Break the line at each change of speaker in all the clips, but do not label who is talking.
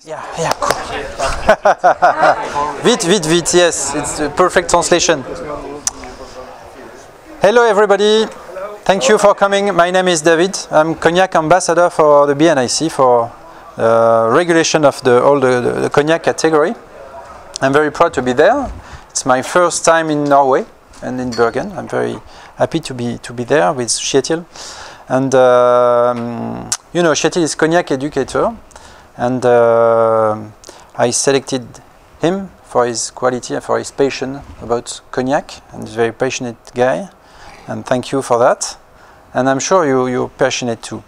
Yeah, yeah, cool. Vite, vite, vite, yes, it's the perfect translation. Hello everybody, thank you for coming. My name is David. I'm Cognac ambassador for the BNIC for regulation of all the Cognac category. I'm very proud to be there. It's my first time in Norway and in Bergen. I'm very happy to be there with Kjetil. And you know, Kjetil is Cognac educator. And I selected him for his quality and for his passion about Cognac. And he's a very passionate guy. And thank you for that. And I'm sure you're passionate too.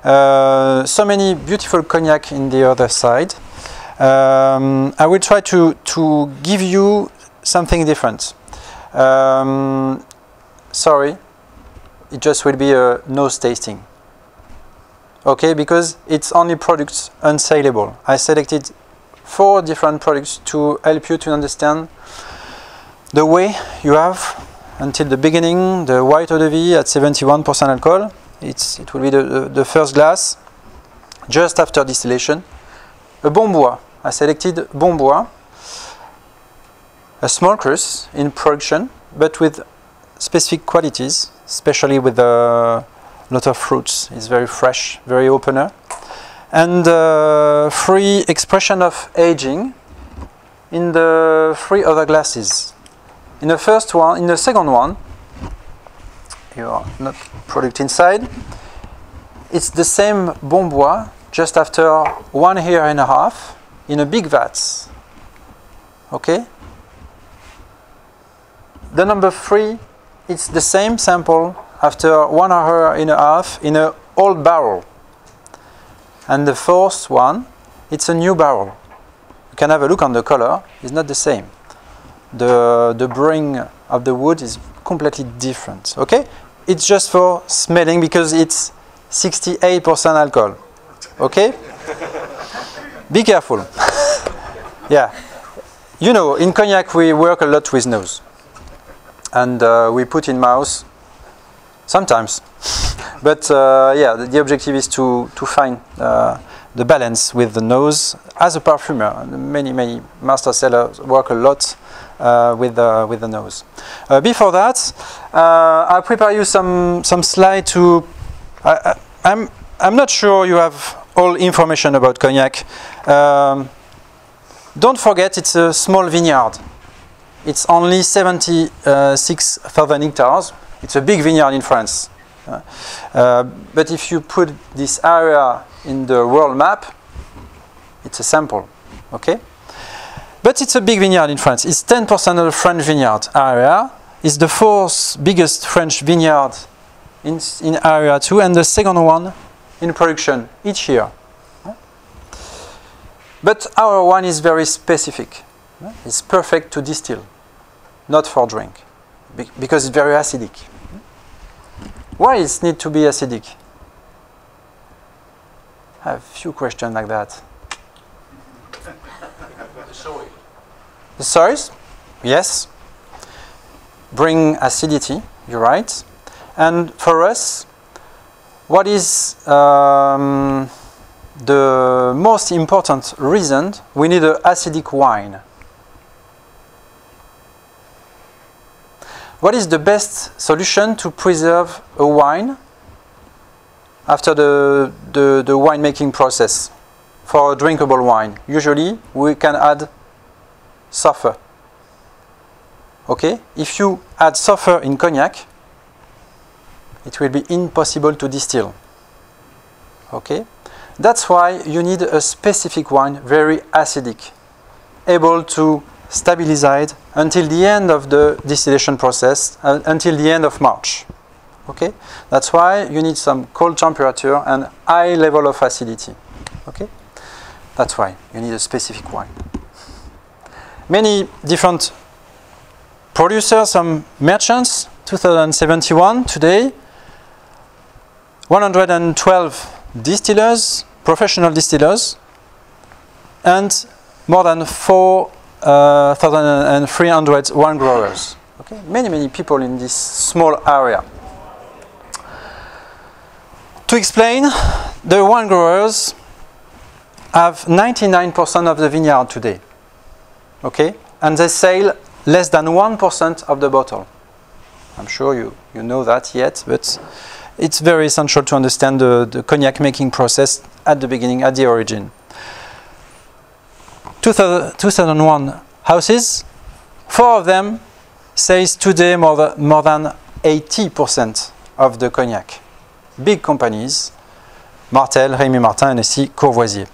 So many beautiful Cognac in the other side. I will try to give you something different. Sorry, it just will be a nose tasting. Okay, because it's only products unsaleable. I selected 4 different products to help you to understand the way you have until the beginning, the white eau de vie at 71% alcohol. It will be the first glass just after distillation. A bon bois. I selected bon bois, a small crus in production, but with specific qualities, especially with a lot of fruits. It's very fresh, very opener, and free expression of aging in the 3 other glasses. In the first one, in the second one, you are not product inside. It's the same bon bois, just after 1 year and a half, in a big vats. Okay. The number 3, it's the same sample after 1 hour and a half in an old barrel. And the 4th one, it's a new barrel. You can have a look on the color, it's not the same. The brewing of the wood is completely different. Okay? It's just for smelling because it's 68% alcohol. Okay? Be careful. Yeah. You know, in Cognac we work a lot with nose. And we put in mouth sometimes. But yeah, the objective is to find the balance with the nose. As a perfumer, many master sellers work a lot with the nose. Before that, I prepare you some slide to. I'm not sure you have all information about Cognac. Don't forget, it's a small vineyard. It's only 76,000 hectares. It's a big vineyard in France. But if you put this area in the world map, it's a sample. Okay? But it's a big vineyard in France. It's 10% of the French vineyard area. It's the 4th biggest French vineyard in area too, and the 2nd one in production each year. But our wine is very specific. It's perfect to distill, not for drink, because it's very acidic. Why does it need to be acidic? I have a few questions like that.
The soil.
The soils? Yes. Bring acidity, you're right. And for us, what is the most important reason we need an acidic wine? What is the best solution to preserve a wine after the winemaking process for a drinkable wine? Usually we can add sulfur. Okay? If you add sulfur in Cognac, it will be impossible to distill. Okay? That's why you need a specific wine, very acidic, able to stabilize it until the end of the distillation process, until the end of March. Okay? That's why you need some cold temperature and high level of acidity. Okay? That's why you need a specific wine. Many different producers, some merchants, 2071 today, 112 distillers, professional distillers, and more than 4,300 wine growers. Okay, many people in this small area. To explain, the wine growers have 99% of the vineyard today. Okay? And they sell less than 1% of the bottle. I'm sure you know that yet, but it's very essential to understand the cognac making process at the beginning, at the origin. 2001 houses, 4 of them sells today more than 80% of the cognac. Big companies, Martel, Rémy Martin, NSC, Courvoisier.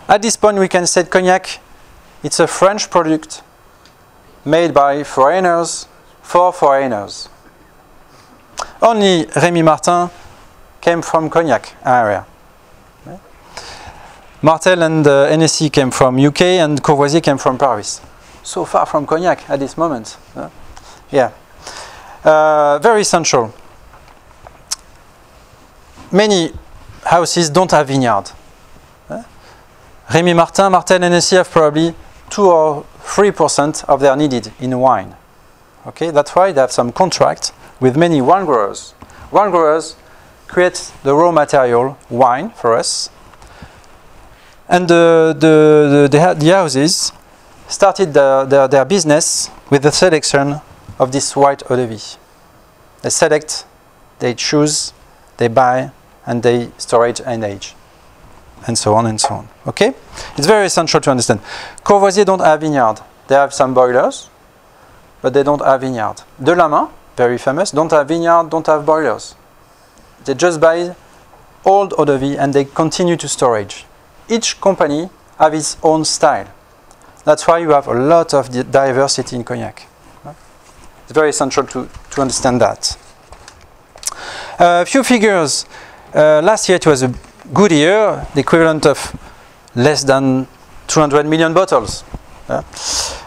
At this point we can say cognac, it's a French product made by foreigners for foreigners. Only Rémy Martin came from cognac area. Martel and NSC came from UK and Courvoisier came from Paris. So far from cognac at this moment. Yeah. Very essential. Many houses don't have vineyard. Rémy Martin, Martel and NSC have probably 2 or 3% of their needed in wine. Okay, that's why they have some contract with many wine growers. Wine growers create the raw material, wine, for us. And the houses started their business with the selection of this white eau de vie. They select, they choose, they buy, and they storage and age. And so on and so on. Okay? It's very essential to understand. Courvoisier don't have vineyard. They have some boilers, but they don't have vineyard. De la Main, very famous, don't have vineyard, don't have boilers. They just buy old eau de vie and they continue to storage. Each company have its own style. That's why you have a lot of diversity in cognac. It's very essential to understand that. A few figures. Last year it was a good year, the equivalent of less than 200 million bottles.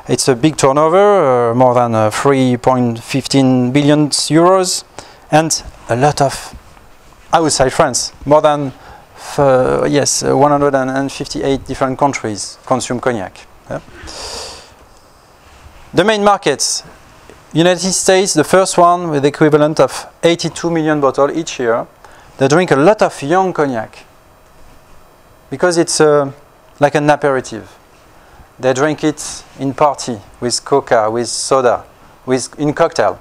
It's a big turnover, more than 3.15 billion euros, and a lot of outside France. More than 158 different countries consume cognac. The main markets: United States, the first one with the equivalent of 82 million bottles each year. They drink a lot of young cognac because it's like an aperitif. They drink it in party, with coca, with soda, in cocktail.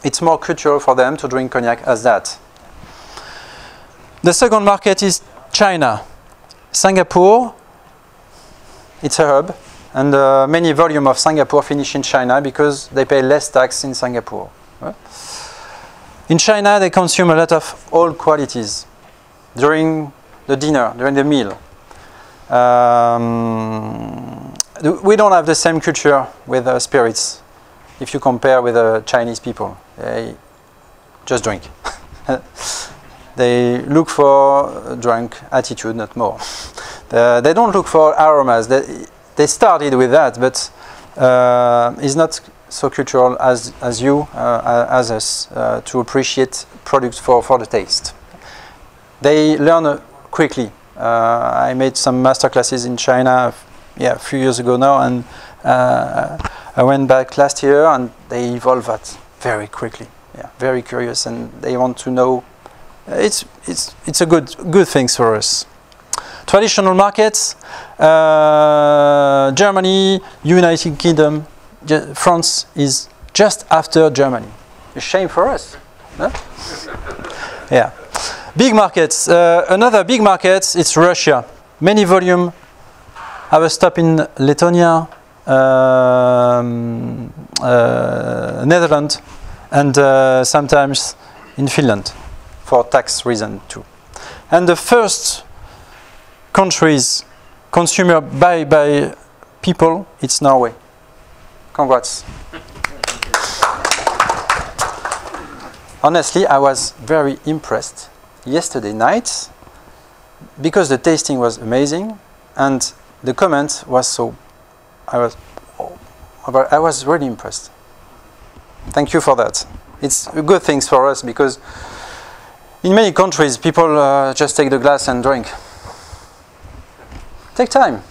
It's more cultural for them to drink cognac as that. The second market is China. Singapore, it's a hub, and many volume of Singapore finish in China because they pay less tax in Singapore. In China, they consume a lot of old qualities during the dinner, during the meal. We don't have the same culture with spirits if you compare with Chinese people. They just drink. They look for drunk attitude, not more. They don't look for aromas. They started with that, but it's not so cultural as us to appreciate products for the taste. They learn quickly. I made some master classes in China, a few years ago now, and I went back last year, and they evolve that very quickly. Yeah, very curious, and they want to know. It's a good thing for us. Traditional markets: Germany, United Kingdom. France is just after Germany. A shame for us. Huh? Yeah. Big markets. Another big market is Russia. Many volume have a stop in Lithuania, Netherlands, and sometimes in Finland for tax reason too. And the first countries consumer by people, it's Norway. Congrats. Honestly, I was very impressed yesterday night because the tasting was amazing and the comment was so. I was really impressed. Thank you for that. It's a good thing for us because in many countries people just take the glass and drink. Take time.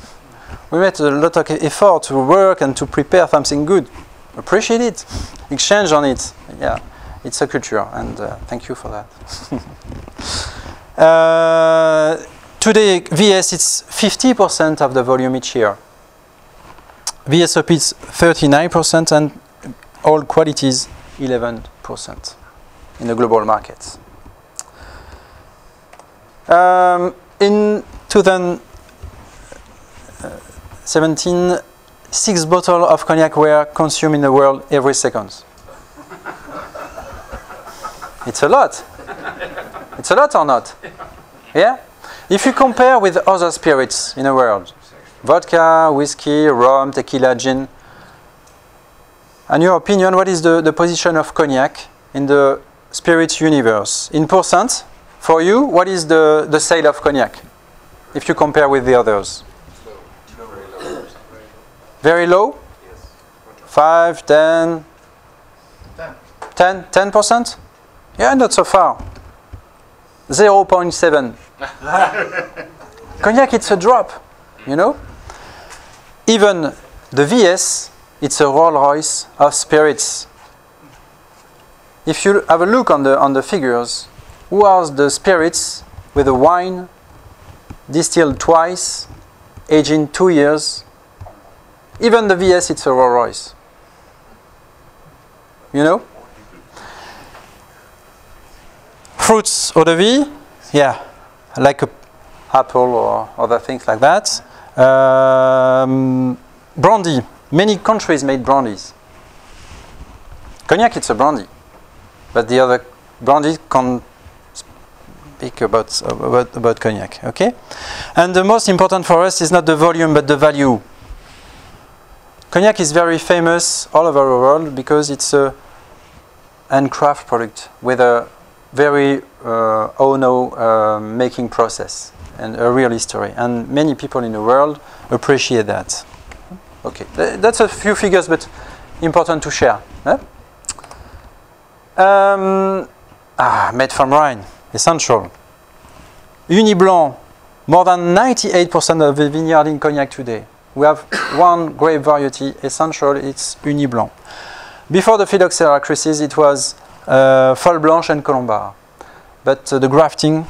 We made a lot of effort to work and to prepare something good. Appreciate it. Exchange on it. Yeah, it's a culture, and thank you for that. Today, VS, it's 50% of the volume each year. VSOP is 39% and all qualities 11% in the global markets. In 2017, 6 bottles of cognac were consumed in the world every second. It's a lot. It's a lot or not? Yeah? If you compare with other spirits in the world, vodka, whiskey, rum, tequila, gin, in your opinion, what is the position of cognac in the spirit universe? In percent, for you, what is the sale of cognac if you compare with the others? Very low?
Yes.
5, 10? 10%? Yeah, not so far. 0.7. Cognac, it's a drop, you know? Even the VS, it's a Rolls Royce of spirits. If you have a look on the figures, who are the spirits with a wine distilled twice, aging 2 years? Even the VS, it's a Rolls Royce. You know? Fruits eau de vie, yeah, like a apple or other things like that. Brandy, many countries made brandies. Cognac, it's a brandy, but the other brandy can't speak about cognac, okay? And the most important for us is not the volume, but the value. Cognac is very famous all over the world because it's a handcraft product with a very making process and a real history, and many people in the world appreciate that. Okay, that's a few figures, but important to share. Made from Rhine, essential. Uni Blanc, more than 98% of the vineyard in Cognac today. We have one grape variety, essential, it's Uni Blanc. Before the phylloxera crisis, it was Folle Blanche and Colombard. But the grafting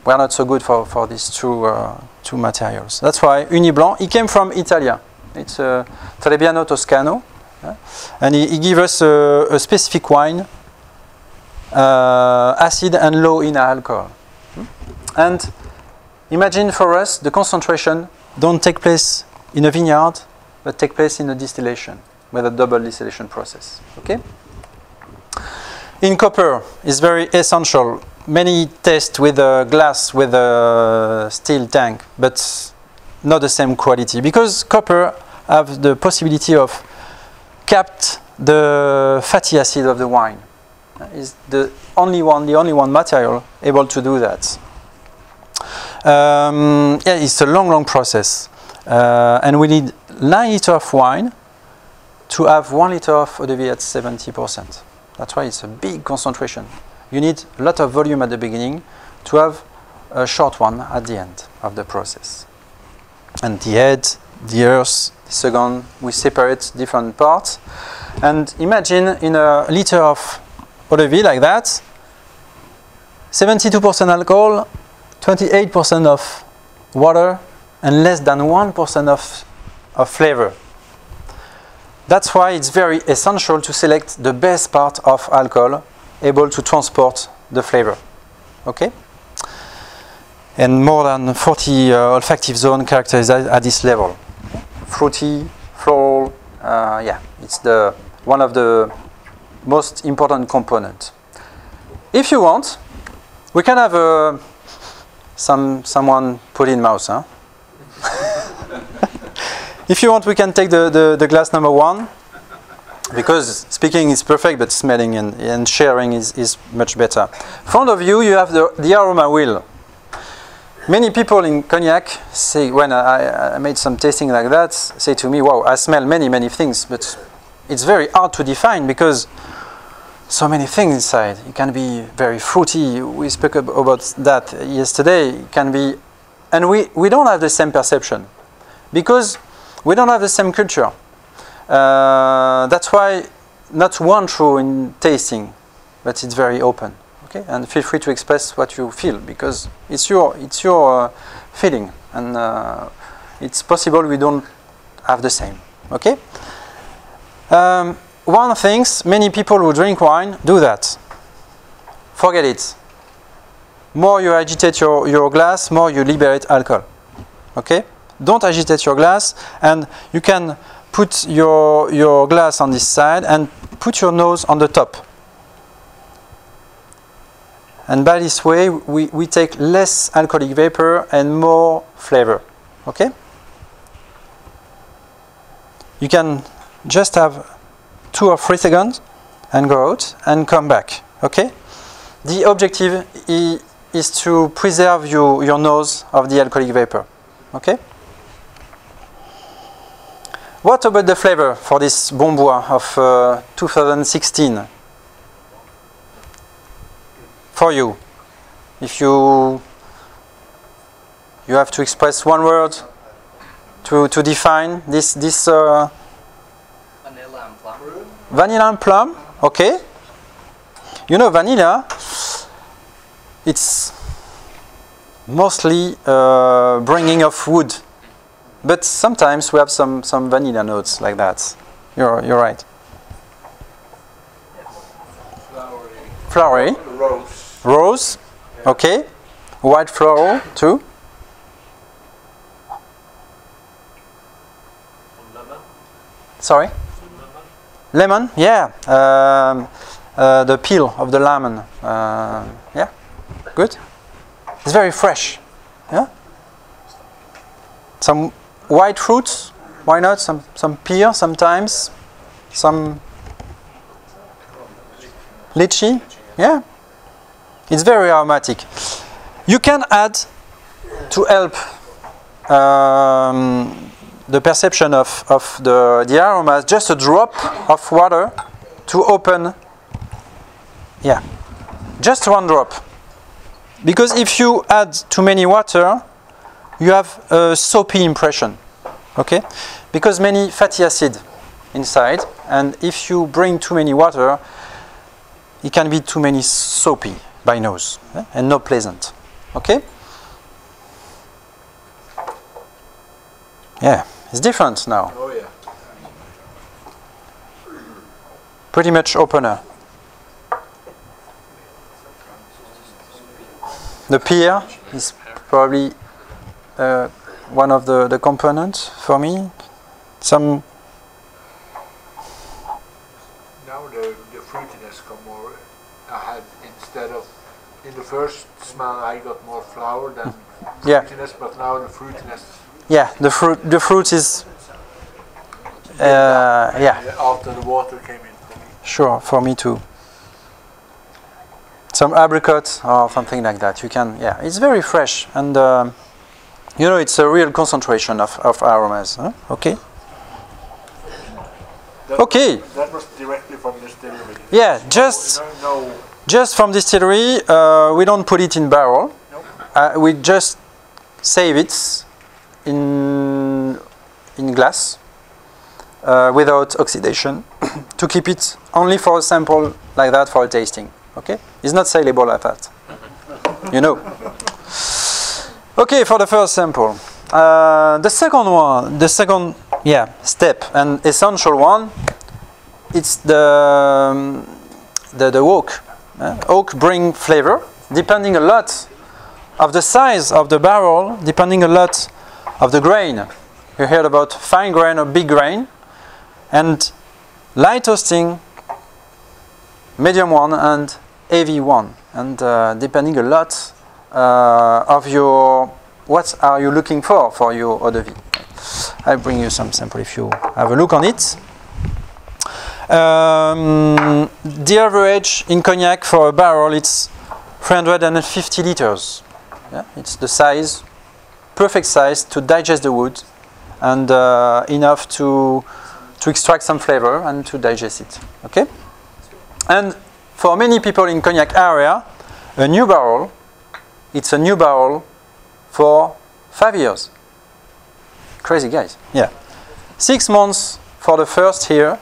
were not so good for these two materials. That's why Uni Blanc, he came from Italia. It's Trebbiano Toscano. And he gave us a specific wine, acid and low in alcohol. And imagine for us, the concentration don't take place in a vineyard, but take place in a distillation, with a double distillation process. Okay? In copper, is very essential. Many test with a glass, with a steel tank, but not the same quality, because copper have the possibility of capped the fatty acid of the wine. Is the only one material able to do that. Yeah, it's a long process, and we need 9 liters of wine to have 1 liter of eau de vie at 70%. That's why it's a big concentration. You need a lot of volume at the beginning to have a short one at the end of the process. And the head, the earth, the second, we separate different parts. And imagine in a liter of eau de vie like that, 72% alcohol, 28% of water, and less than 1% of flavor. That's why it's very essential to select the best part of alcohol able to transport the flavor. Okay? And more than 40 olfactive zone characterized at this level. Fruity, floral, yeah, it's one of the most important components. If you want, we can have someone put in mouse, huh? If you want, we can take the glass number 1, because speaking is perfect, but smelling and sharing is much better. In front of you, you have the aroma wheel. Many people in cognac say, when I made some tasting like that, say to me, wow, I smell many things, but it's very hard to define because so many things inside. It can be very fruity. We spoke about that yesterday. It can be, and we don't have the same perception because we don't have the same culture. That's why not one true in tasting, but it's very open. Okay, and feel free to express what you feel, because it's your feeling, and it's possible we don't have the same. Okay. One thing, many people who drink wine do that. Forget it. More you agitate your glass, more you liberate alcohol. Okay? Don't agitate your glass, and you can put your glass on this side and put your nose on the top. And by this way, we take less alcoholic vapor and more flavor. Okay? You can just have 2 or 3 seconds and go out and come back. Okay? The objective is to preserve your nose of the alcoholic vapor. Okay? What about the flavor for this Bon Bois of 2016? For you, if you have to express one word to define this
Vanilla and plum.
Vanilla and plum, okay. You know, vanilla, it's mostly bringing of wood, but sometimes we have some vanilla notes like that. You're right. Flowery. Rose, okay. White floral too.
Lemon.
Sorry. Lemon, yeah. The peel of the lemon. Yeah, good. It's very fresh. Yeah. Some white fruits. Why not? Some pear sometimes. Some lychee. Yeah. It's very aromatic. You can add, to help the perception of the aromas, just a drop of water to open. Yeah, just 1 drop. Because if you add too many water, you have a soapy impression. Okay? Because many fatty acid inside, and if you bring too many water, it can be too many soapy by nose, and not pleasant. Okay? Yeah, it's different now.
Oh yeah.
Pretty much opener. The pear is probably one of the components for me. Some.
Now the fruitiness come more. I had, instead of, in the first smell I got more flour than fruitiness, but now the fruitiness.
Yeah, the fruit is. Yeah.
After the water came in for me.
Sure, for me too. Some apricot or something like that. You can, yeah, it's very fresh, and you know, it's a real concentration of aromas. Huh? Okay. Okay.
That was directly from the distillery.
Yeah, just from distillery. We don't put it in barrel.
Nope.
We just save it in glass without oxidation to keep it only for a sample like that for a tasting. Okay, it's not saleable like that. You know. Okay, for the first sample. The second step and essential one, it's the oak. Oak bring flavor, depending a lot of the size of the barrel, depending a lot of the grain. You heard about fine grain or big grain, and light toasting, medium one, and heavy one, and depending a lot of your, what are you looking for your eau de vie. I bring you some sample if you have a look on it. The average in cognac for a barrel, it's 350 liters. Yeah? It's the size, perfect size to digest the wood, and enough to extract some flavor and to digest it. Okay, and for many people in cognac area, a new barrel, it's a new barrel for 5 years. Crazy guys. Yeah. 6 months for the first year,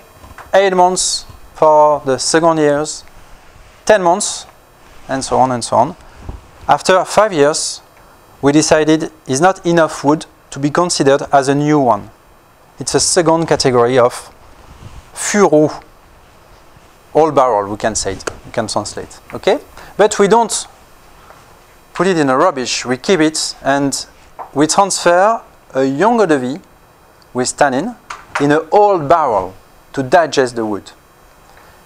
8 months for the second years, 10 months and so on and so on. After 5 years, we decided it's not enough wood to be considered as a new one. It's a second category of furu, old barrel, we can say it, we can translate, okay? But we don't put it in a rubbish, we keep it and we transfer a young eau de vie with tannin in an old barrel to digest the wood.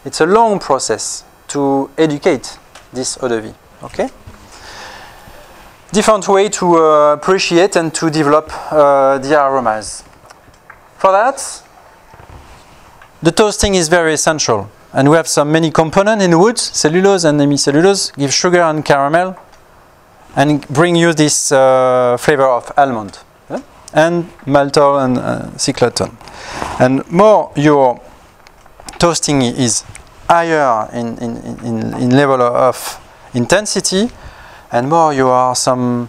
It's a long process to educate this eau de vie, okay? Different way to appreciate and to develop the aromas. For that, the toasting is very essential. And we have some many components in wood, cellulose and hemicellulose, give sugar and caramel, and bring you this flavor of almond, yeah? And maltol and cycloton. And more your toasting is higher in level of intensity, and more you are some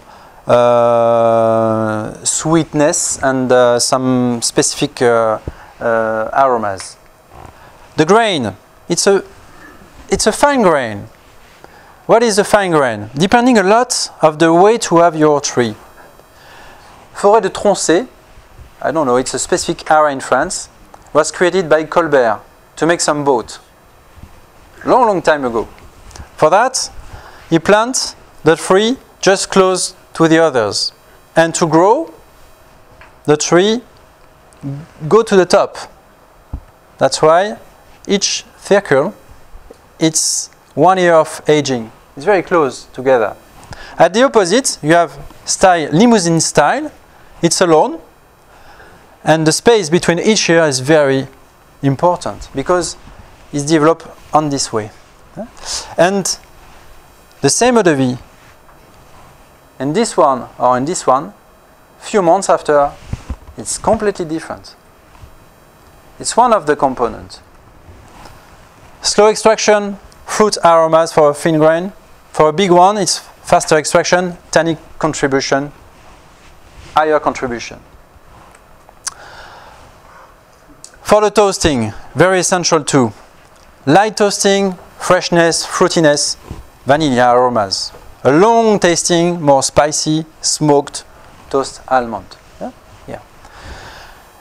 sweetness and some specific aromas. The grain, it's a fine grain. What is a fine grain? Depending a lot of the weight you have your tree. Forêt de Tronchet, I don't know, it's a specific area in France, was created by Colbert to make some boat. Long time ago. For that, he planted the tree just close to the others. And to grow, the tree go to the top. That's why each circle, it's 1 year of aging. It's very close together. At the opposite, you have style, limousine style. It's alone. And the space between each year is very important because it's developed on this way. And the same eau de vie in this one or in this one, few months after, it's completely different. It's one of the components. Slow extraction, fruit aromas for a thin grain. For a big one, it's faster extraction, tannic contribution, higher contribution. For the toasting, very essential too. Light toasting, freshness, fruitiness, vanilla aromas. A long tasting, more spicy, smoked toast almond. Yeah? Yeah.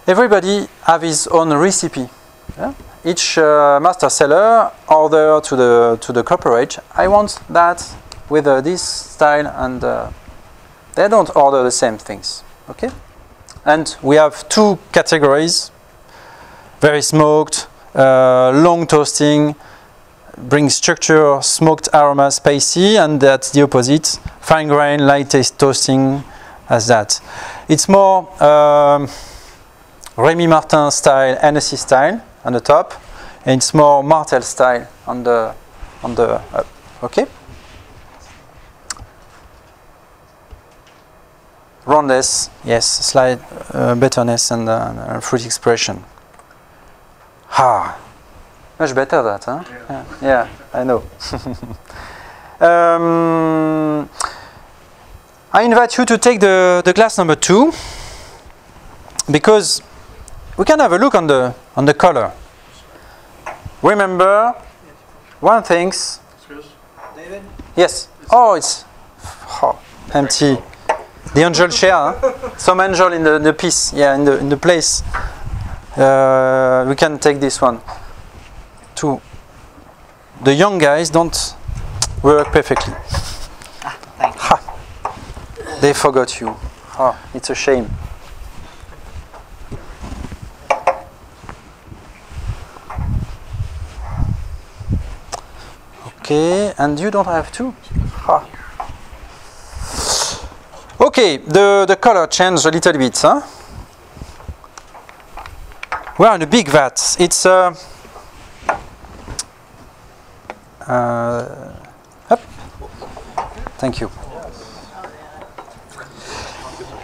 Everybody have his own recipe. Yeah? Each master seller order to the corporate, I want that with this style, and they don't order the same things. Okay? And we have two categories. Very smoked, long toasting, brings structure, smoked aroma, spicy, and that's the opposite. Fine grain, light taste toasting as that. It's more Rémy Martin style, Hennessy style on the top, and it's more Martel style on the up. Okay? Roundness, yes, slight bitterness and fruit expression. Much better that, huh? Yeah, I know. I invite you to take the glass number 2 because we can have a look on the color. Remember one thing.
David?
Yes. Oh, it's empty. The angel chair. Huh? Some angel in the piece. Yeah, in the place. We can take this one. Too. The young guys don't work perfectly.
Thank you.
They forgot you. It's a shame. Okay, and you don't have to. Okay, the color changed a little bit. Huh? We are in a big vat. It's thank you.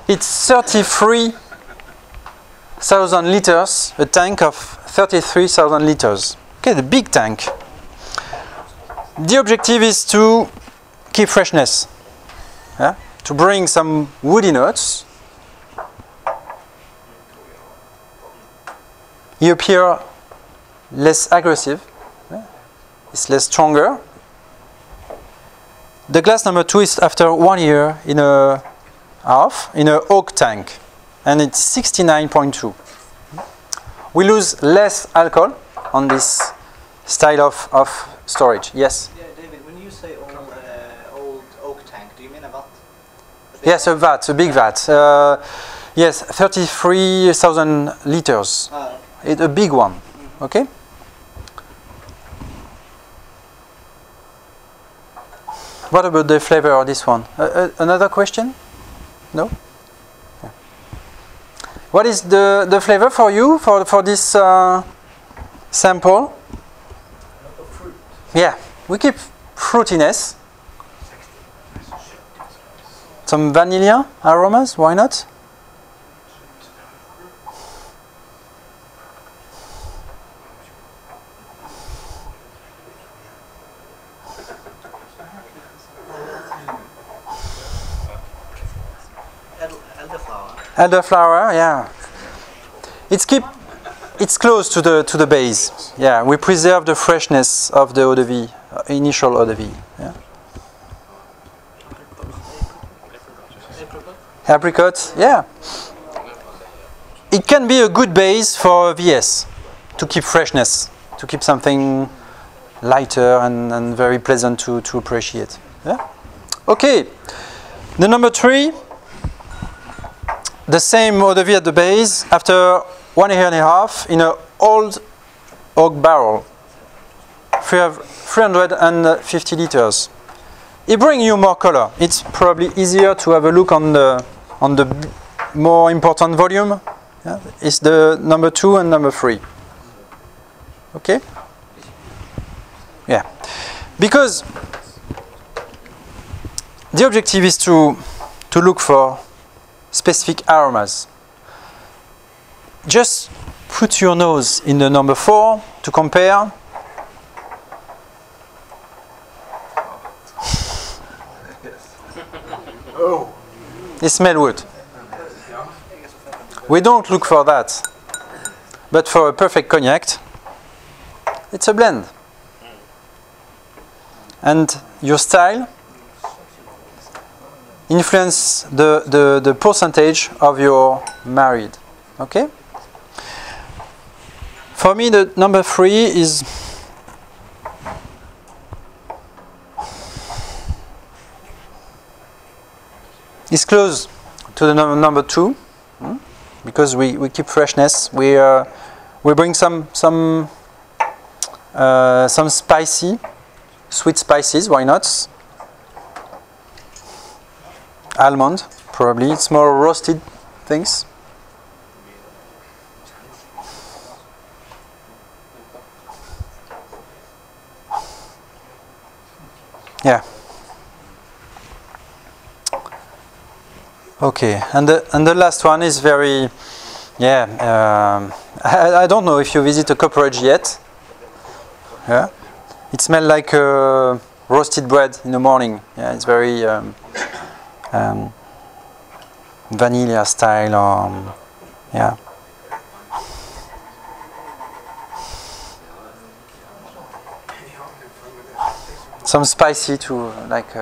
It's 33,000 liters, a tank of 33,000 liters. Okay, the big tank. The objective is to keep freshness, yeah? To bring some woody notes. You appear less aggressive, yeah? It's less stronger. The glass number 2 is after 1 year in a half in an oak tank, and it's 69.2. We lose less alcohol on this style of storage. Yes?
Yeah, David, when you say old oak tank, do you mean a vat?
Yes, a vat, a big vat. Yes, 33,000 liters.
Okay.
It's a big one. Okay? What about the flavor of this one? Another question? No? Yeah. What is the flavor for you for this sample? Yeah, we keep fruitiness. Some vanilla aromas, why not? Elderflower, yeah. It's close to the base. Yeah, we preserve the freshness of the eau de vie, initial eau de vie. Yeah. Apricot, yeah. It can be a good base for VS to keep freshness, to keep something lighter and very pleasant to appreciate. Yeah. Okay. The number 3. The same eau de vie at the base after 1 year and a half in an old oak barrel, 350 liters. It brings you more color. It's probably easier to have a look on the more important volume. Yeah? It's the number 2 and number 3. Okay? Yeah. Because the objective is to look for specific aromas. Just put your nose in the number 4 to compare.
Oh.
It smells wood. We don't look for that. But for a perfect cognac, it's a blend. And your style influence the percentage of your married. Okay? For me, the number 3 is close to the number 2, because we keep freshness. We bring some spicy, sweet spices. Why not? Almond, probably. It's more roasted things. Yeah. Okay, and the last one is very, yeah. I don't know if you visit a cooperage yet. Yeah. It smells like roasted bread in the morning. Yeah, it's very vanilla style, or yeah. Some spicy too, like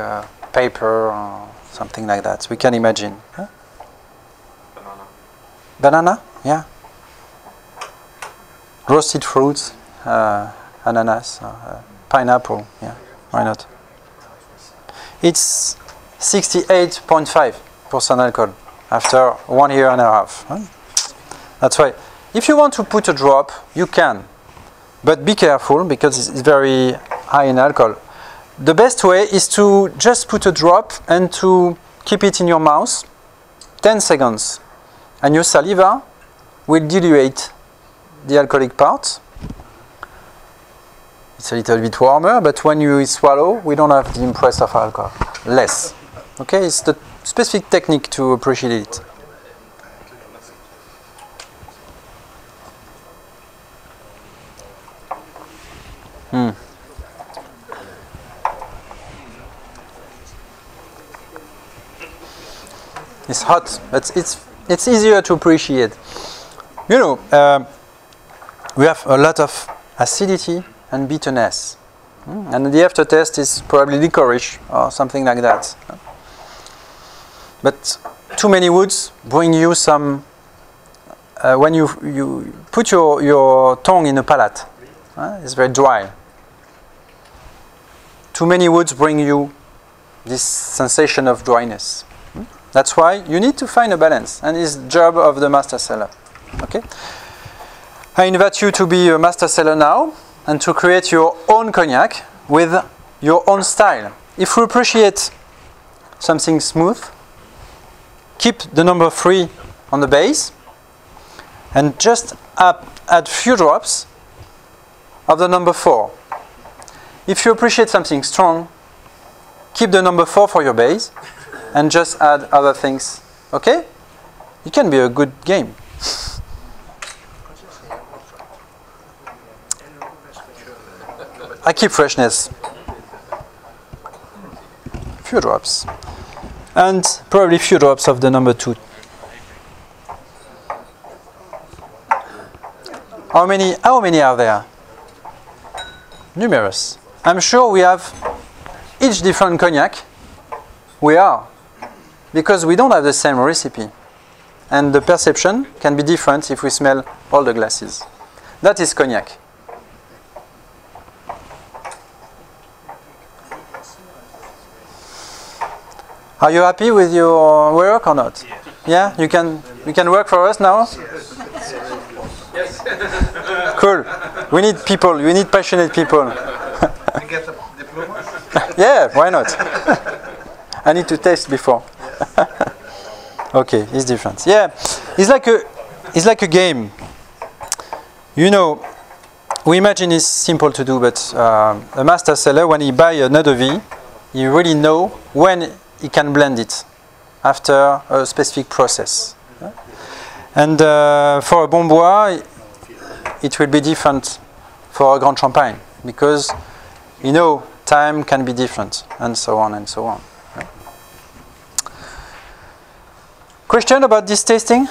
pepper or something like that. We can imagine. Huh? Banana, yeah. Roasted fruits, ananas, pineapple, yeah. Why not? It's 68.5% alcohol after 1 year and a half. Huh? That's why, if you want to put a drop, you can, but be careful because it's very high in alcohol. The best way is to just put a drop and to keep it in your mouth 10 seconds, and your saliva will dilute the alcoholic part. It's a little bit warmer, but when you swallow, we don't have the impress of alcohol. Less. Okay, it's the specific technique to appreciate it. It's hot, but it's easier to appreciate. You know, we have a lot of acidity and bitterness And the aftertaste is probably licorice or something like that. But too many woods bring you some. When you put your tongue in a palate, it's very dry. Too many woods bring you this sensation of dryness. That's why you need to find a balance, and it's the job of the master seller. Okay. I invite you to be a master seller now and to create your own cognac with your own style. If you appreciate something smooth, keep the number 3 on the base and just add few drops of the number 4. If you appreciate something strong, keep the number 4 for your base and just add other things. Okay? It can be a good game. I keep freshness. Few drops. And probably few drops of the number 2. How many are there? Numerous. I'm sure we have each different cognac. We are. Because we don't have the same recipe. And the perception can be different if we smell all the glasses. That is cognac. Are you happy with your work or not? Yeah, you can work for us now? Yes. Cool. We need people. We need passionate people.
We get a diploma?
Yeah, why not? I need to taste before. Okay, it's different. Yeah, it's like a game. You know, we imagine it's simple to do, but a master seller, when he buy an eau de vie, he really know when he can blend it after a specific process. And for a Bon Bois, it will be different for a Grand Champagne because, you know, time can be different and so on and so on. Question about this tasting?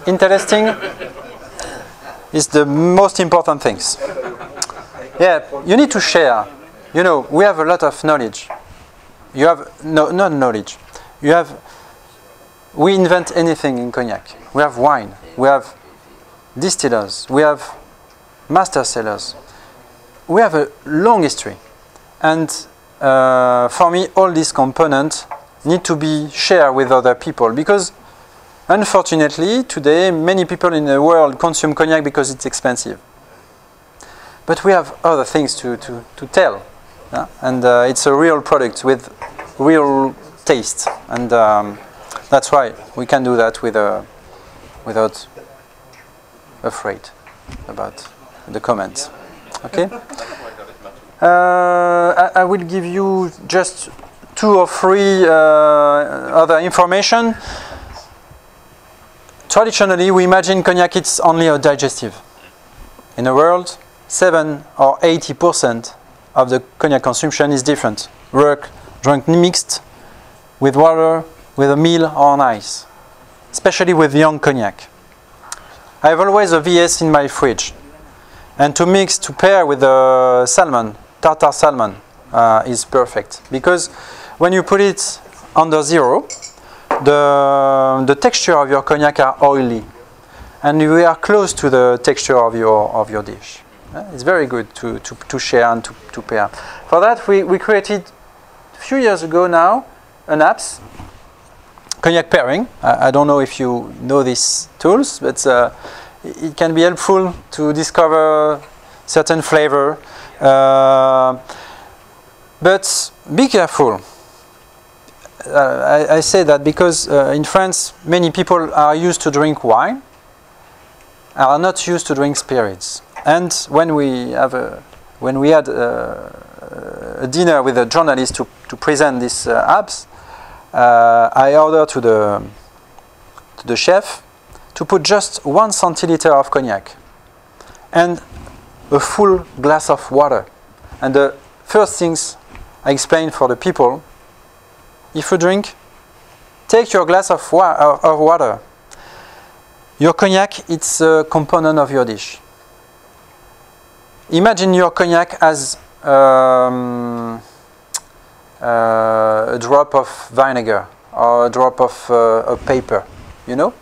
Interesting is the most important things. Yeah, you need to share. You know, we have a lot of knowledge. You have not knowledge. We invent anything in cognac. We have wine. We have distillers. We have master sellers. We have a long history. And for me, all these components need to be shared with other people because, unfortunately, today, many people in the world consume cognac because it's expensive. But we have other things to tell. Yeah? And it's a real product with real taste. And that's why we can do that without afraid about the comments. Okay? I will give you just 2 or 3 other information. Traditionally, we imagine cognac it's only a digestive. In the world, 7 or 80% of the cognac consumption is different. Drunk mixed with water, with a meal or an ice, especially with young cognac. I have always a VS in my fridge. And to pair with the salmon, tartar salmon, is perfect. Because when you put it under 0, the texture of your cognac are oily. And we are close to the texture of your dish. It's very good to share and to pair. For that, we created a few years ago now an apps, cognac pairing. I don't know if you know these tools, but it can be helpful to discover certain flavor. But be careful. I say that because in France, many people are used to drink wine, are not used to drink spirits. And when we had a dinner with a journalist to present these apps, I ordered to the chef to put just 1 centiliter of cognac and a full glass of water. And the first things I explained for the people: if you drink, take your glass of water. Your cognac, it's a component of your dish. imagine your cognac as a drop of vinegar or a drop of paper, you know.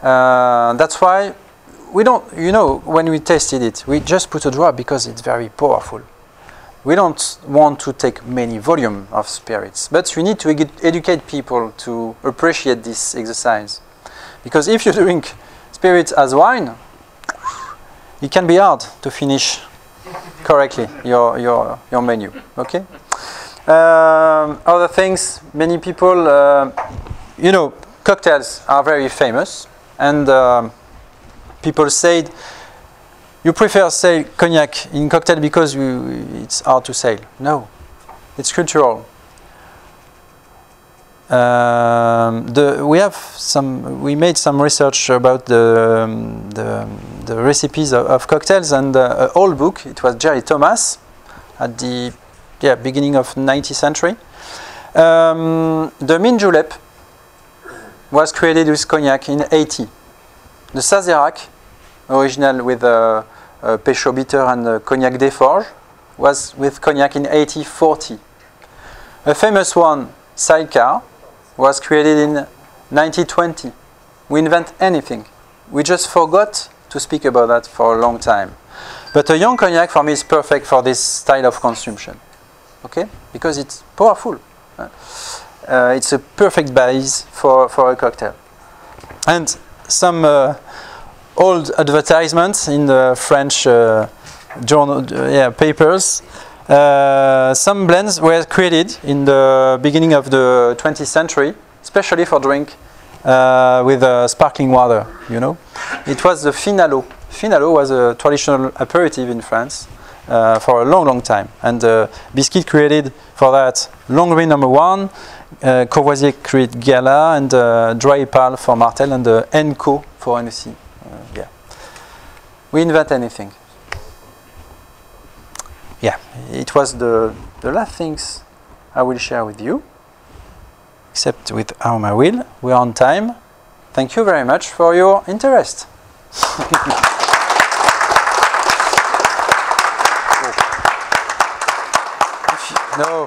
That's why we don't, you know, when we tasted it, we just put a drop because it's very powerful. We don't want to take many volume of spirits, but we need to educate people to appreciate this exercise. Because if you drink spirits as wine, it can be hard to finish correctly your menu. Okay. Other things, many people, you know, cocktails are very famous, and people said, you prefer sell cognac in cocktail because it's hard to sell. No, it's cultural. We made some research about the recipes of cocktails, and an old book. It was Jerry Thomas at the beginning of 19th century. The mint julep was created with cognac in 80. The Sazerac, original with Péchot bitter and Cognac des Forges, was with cognac in 80-40. A famous one, Sidecar, was created in 1920. We invent anything. We just forgot to speak about that for a long time. But a young cognac for me is perfect for this style of consumption. Okay? Because it's powerful. It's a perfect base for a cocktail. And some old advertisements in the French journal, papers. Some blends were created in the beginning of the 20th century, especially for drink with sparkling water. You know, it was the Finalo. Finalo was a traditional aperitif in France for a long time, and Biscuit created for that Longuerie #1, Courvoisier created Gala, and Dry Pal for Martel, and Enco for Hennessy. We invent anything. Yeah, it was the last things I will share with you, except with Arma Will. We are on time. Thank you very much for your interest. No.